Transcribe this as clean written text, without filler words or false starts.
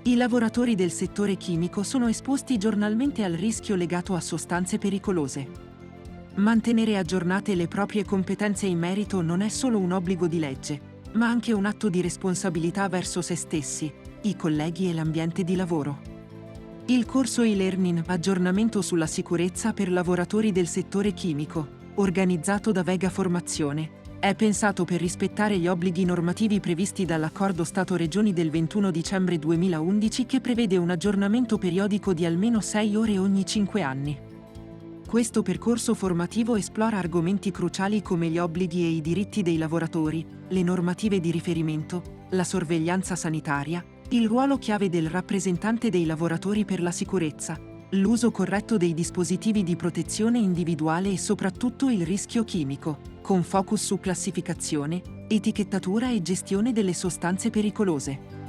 I lavoratori del settore chimico sono esposti giornalmente al rischio legato a sostanze pericolose. Mantenere aggiornate le proprie competenze in merito non è solo un obbligo di legge, ma anche un atto di responsabilità verso se stessi, i colleghi e l'ambiente di lavoro. Il corso e-learning Aggiornamento sulla sicurezza per lavoratori del settore chimico, organizzato da Vega Formazione, è pensato per rispettare gli obblighi normativi previsti dall'Accordo Stato-Regioni del 21 dicembre 2011 che prevede un aggiornamento periodico di almeno 6 ore ogni 5 anni. Questo percorso formativo esplora argomenti cruciali come gli obblighi e i diritti dei lavoratori, le normative di riferimento, la sorveglianza sanitaria, il ruolo chiave del rappresentante dei lavoratori per la sicurezza, l'uso corretto dei dispositivi di protezione individuale e soprattutto il rischio chimico, con focus su classificazione, etichettatura e gestione delle sostanze pericolose.